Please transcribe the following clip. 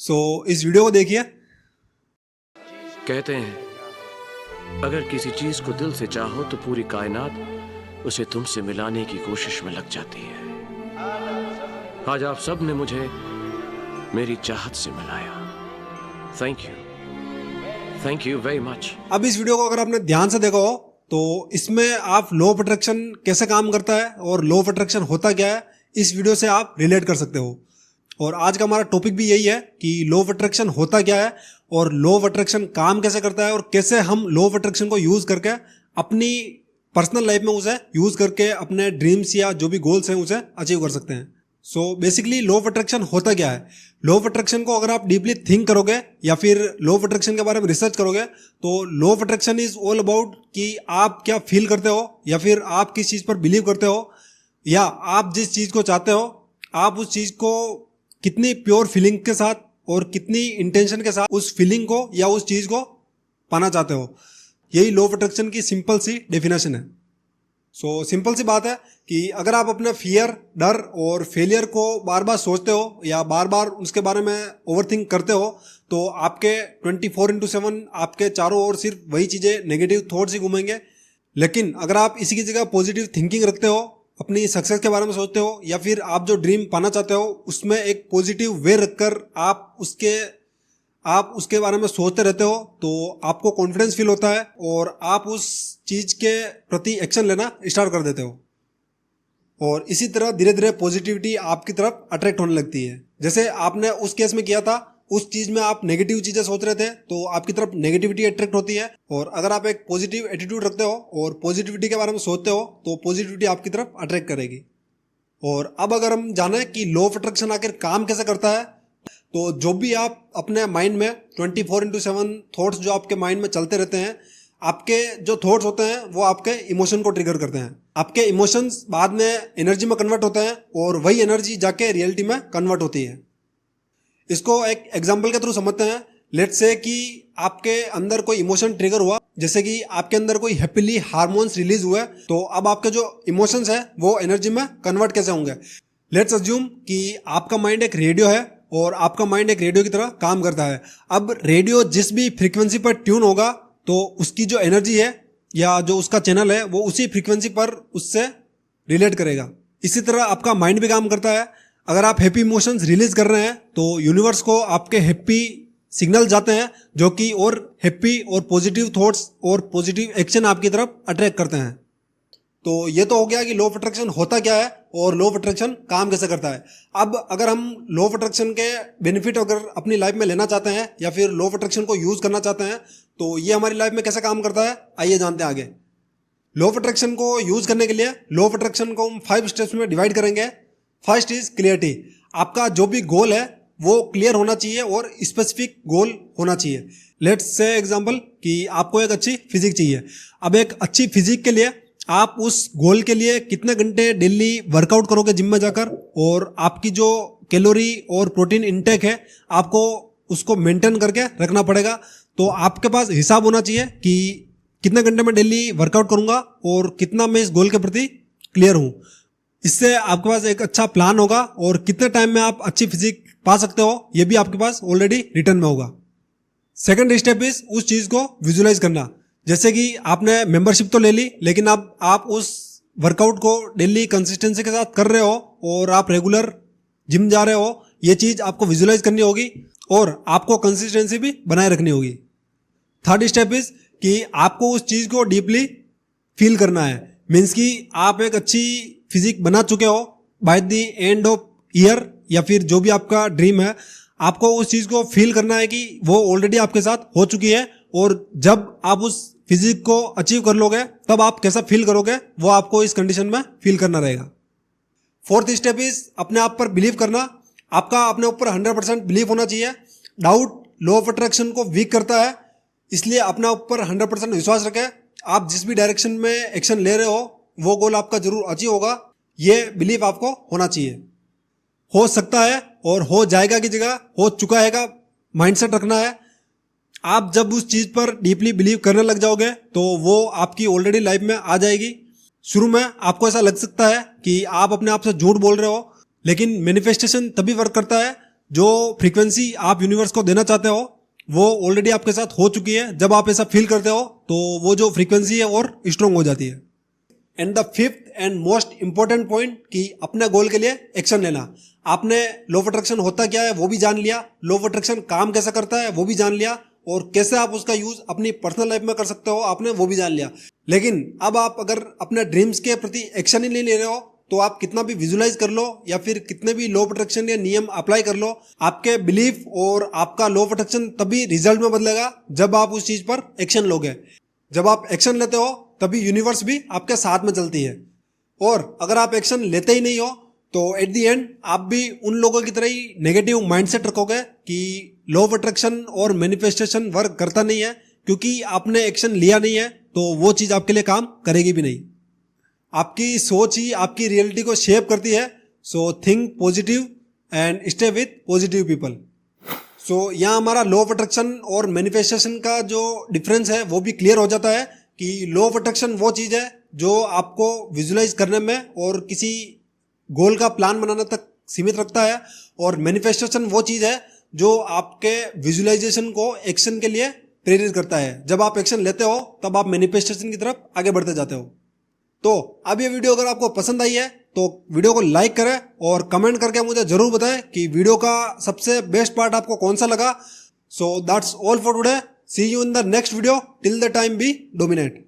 इस वीडियो को देखिए। कहते हैं अगर किसी चीज को दिल से चाहो तो पूरी कायनात उसे तुमसे मिलाने की कोशिश में लग जाती है। आज आप सब ने मुझे मेरी चाहत से मिलाया। Thank you very much. अब इस वीडियो को अगर आपने ध्यान से देखा हो तो इसमें आप लॉ ऑफ अट्रैक्शन कैसे काम करता है और लॉ ऑफ अट्रैक्शन होता क्या है, इस वीडियो से आप रिलेट कर सकते हो। और आज का हमारा टॉपिक भी यही है कि लॉ ऑफ अट्रैक्शन होता क्या है और लॉ ऑफ अट्रैक्शन काम कैसे करता है और कैसे हम लॉ ऑफ अट्रैक्शन को यूज करके अपनी पर्सनल लाइफ में उसे यूज करके अपने ड्रीम्स या जो भी गोल्स हैं उसे अचीव कर सकते हैं। बेसिकली लॉ ऑफ अट्रैक्शन होता क्या है। लॉ ऑफ अट्रैक्शन को अगर आप डीपली थिंक करोगे या फिर लॉ ऑफ अट्रैक्शन के बारे में रिसर्च करोगे तो law of attraction is all about कि आप क्या फील करते हो या फिर आप किस चीज़ पर बिलीव करते हो या आप जिस चीज़ को चाहते हो आप उस चीज़ को कितनी प्योर फीलिंग के साथ और कितनी इंटेंशन के साथ उस फीलिंग को या उस चीज़ को पाना चाहते हो। यही लॉ ऑफ अट्रैक्शन की सिंपल सी डेफिनेशन है। सिंपल सी बात है कि अगर आप अपने फियर, डर और फेलियर को बार बार सोचते हो या बार बार उसके बारे में ओवरथिंक करते हो तो आपके 24/7 आपके चारों ओर सिर्फ वही चीज़ें, नेगेटिव थॉट्स ही घूमेंगे। लेकिन अगर आप इसी की जगह पॉजिटिव थिंकिंग रखते हो, अपनी सक्सेस के बारे में सोचते हो या फिर आप जो ड्रीम पाना चाहते हो उसमें एक पॉजिटिव वे रखकर आप उसके बारे में सोचते रहते हो तो आपको कॉन्फिडेंस फील होता है और आप उस चीज़ के प्रति एक्शन लेना स्टार्ट कर देते हो। और इसी तरह धीरे धीरे पॉजिटिविटी आपकी तरफ अट्रैक्ट होने लगती है। जैसे आपने उस केस में किया था, उस चीज़ में आप नेगेटिव चीज़ें सोच रहे थे तो आपकी तरफ नेगेटिविटी अट्रैक्ट होती है। और अगर आप एक पॉजिटिव एटीट्यूड रखते हो और पॉजिटिविटी के बारे में सोचते हो तो पॉजिटिविटी आपकी तरफ अट्रैक्ट करेगी। और अब अगर हम जाने कि लॉ ऑफ अट्रैक्शन आखिर काम कैसे करता है तो जो भी आप अपने माइंड में 24/7 थॉट्स जो आपके माइंड में चलते रहते हैं, आपके जो थॉट्स होते हैं वो आपके इमोशन को ट्रिगर करते हैं। आपके इमोशंस बाद में एनर्जी में कन्वर्ट होते हैं और वही एनर्जी जाके रियलिटी में कन्वर्ट होती है। इसको एक एग्जांपल के थ्रू समझते हैं। लेट्स से कि आपके अंदर कोई इमोशन ट्रिगर हुआ, जैसे कि आपके अंदर कोई हैप्पीली हार्मोन्स रिलीज हुए, तो अब आपके जो इमोशंस है वो एनर्जी में कन्वर्ट कैसे होंगे। लेट्स अज्यूम कि आपका माइंड एक रेडियो है और आपका माइंड एक रेडियो की तरह काम करता है। अब रेडियो जिस भी फ्रीक्वेंसी पर ट्यून होगा तो उसकी जो एनर्जी है या जो उसका चैनल है वो उसी फ्रीक्वेंसी पर उससे रिलेट करेगा। इसी तरह आपका माइंड भी काम करता है। अगर आप हैप्पी इमोशंस रिलीज कर रहे हैं तो यूनिवर्स को आपके हैप्पी सिग्नल जाते हैं जो कि और हैप्पी और पॉजिटिव थॉट्स और पॉजिटिव एक्शन आपकी तरफ अट्रैक्ट करते हैं। तो ये तो हो गया कि लॉ ऑफ अट्रैक्शन होता क्या है और लॉ ऑफ अट्रैक्शन काम कैसे करता है। अब अगर हम लॉ ऑफ अट्रैक्शन के बेनिफिट अगर अपनी लाइफ में लेना चाहते हैं या फिर लॉ ऑफ अट्रैक्शन को यूज करना चाहते हैं तो ये हमारी लाइफ में कैसे काम करता है, आइए जानते हैं आगे। लॉ ऑफ अट्रैक्शन को यूज करने के लिए लॉ ऑफ अट्रैक्शन को हम 5 स्टेप्स में डिवाइड करेंगे। First is clarity. आपका जो भी गोल है वो क्लियर होना चाहिए और स्पेसिफिक गोल होना चाहिए। लेट्स से एग्जांपल कि आपको एक अच्छी फिजिक चाहिए। अब एक अच्छी फिजिक के लिए आप उस गोल के लिए कितने घंटे डेली वर्कआउट करोगे जिम में जाकर, और आपकी जो कैलोरी और प्रोटीन इंटेक है आपको उसको मेंटेन करके रखना पड़ेगा। तो आपके पास हिसाब होना चाहिए कि कितने घंटे में डेली वर्कआउट करूंगा और कितना मैं इस गोल के प्रति क्लियर हूं। इससे आपके पास एक अच्छा प्लान होगा और कितने टाइम में आप अच्छी फिजिक पा सकते हो ये भी आपके पास ऑलरेडी रिटर्न में होगा। सेकंड स्टेप इज उस चीज को विजुलाइज करना। जैसे कि आपने मेंबरशिप तो ले ली लेकिन अब आप उस वर्कआउट को डेली कंसिस्टेंसी के साथ कर रहे हो और आप रेगुलर जिम जा रहे हो, ये चीज आपको विजुलाइज करनी होगी और आपको कंसिस्टेंसी भी बनाए रखनी होगी। थर्ड स्टेप इज कि आपको उस चीज को डीपली फील करना है। मीन्स कि आप एक अच्छी फिजिक बना चुके हो by the end of year या फिर जो भी आपका ड्रीम है, आपको उस चीज को फील करना है कि वो ऑलरेडी आपके साथ हो चुकी है और जब आप उस फिजिक को अचीव कर लोगे तब आप कैसा फील करोगे वो आपको इस कंडीशन में फील करना रहेगा। फोर्थ स्टेप इज अपने आप पर बिलीव करना। आपका अपने ऊपर 100% बिलीव होना चाहिए। डाउट लॉ ऑफ अट्रैक्शन को वीक करता है, इसलिए अपने ऊपर 100% विश्वास रखें। आप जिस भी डायरेक्शन में एक्शन ले रहे हो वो गोल आपका जरूर अचीव होगा, ये बिलीव आपको होना चाहिए। हो सकता है और हो जाएगा की जगह हो चुका है का माइंडसेट रखना है। आप जब उस चीज पर डीपली बिलीव करने लग जाओगे तो वो आपकी ऑलरेडी लाइफ में आ जाएगी। शुरू में आपको ऐसा लग सकता है कि आप अपने आप से झूठ बोल रहे हो, लेकिन मैनिफेस्टेशन तभी वर्क करता है जो फ्रीक्वेंसी आप यूनिवर्स को देना चाहते हो वो ऑलरेडी आपके साथ हो चुकी है। जब आप ऐसा फील करते हो तो वो जो फ्रीक्वेंसी है और स्ट्रॉन्ग हो जाती है। And the fifth and most important point कि अपने गोल के लिए एक्शन लेना। आपने लॉ ऑफ अट्रैक्शन होता क्या है वो भी जान लिया, लॉ ऑफ अट्रैक्शन काम कैसा करता है वो भी जान लिया, और कैसे आप उसका यूज अपनी पर्सनल लाइफ में कर सकते हो आपने वो भी जान लिया। लेकिन अब आप अगर अपने ड्रीम्स के प्रति एक्शन ही नहीं ले रहे हो तो आप कितना भी विजुलाइज कर लो या फिर कितने भी लॉ ऑफ अट्रैक्शन या नियम अप्लाई कर लो, आपके बिलीफ और आपका लॉ ऑफ अट्रैक्शन तभी रिजल्ट में बदलेगा जब आप उस चीज पर एक्शन लोगे। जब आप एक्शन लेते हो तभी यूनिवर्स भी आपके साथ में चलती है। और अगर आप एक्शन लेते ही नहीं हो तो एट द एंड आप भी उन लोगों की तरह ही नेगेटिव माइंडसेट रखोगे कि लॉ ऑफ अट्रैक्शन और मैनिफेस्टेशन वर्क करता नहीं है, क्योंकि आपने एक्शन लिया नहीं है तो वो चीज आपके लिए काम करेगी भी नहीं। आपकी सोच ही आपकी रियलिटी को शेप करती है। So think positive and stay with positive people. So यहाँ हमारा लॉ ऑफ अट्रैक्शन और मैनिफेस्टेशन का जो डिफरेंस है वो भी क्लियर हो जाता है कि लॉ ऑफ अट्रैक्शन वो चीज़ है जो आपको विजुलाइज करने में और किसी गोल का प्लान बनाने तक सीमित रखता है, और मैनिफेस्टेशन वो चीज़ है जो आपके विजुलाइजेशन को एक्शन के लिए प्रेरित करता है। जब आप एक्शन लेते हो तब आप मैनिफेस्टेशन की तरफ आगे बढ़ते जाते हो। तो अब ये वीडियो अगर आपको पसंद आई है तो वीडियो को लाइक करें और कमेंट करके मुझे जरूर बताएं कि वीडियो का सबसे बेस्ट पार्ट आपको कौन सा लगा। So that's all for today. See you in the next video. Till the time be dominate.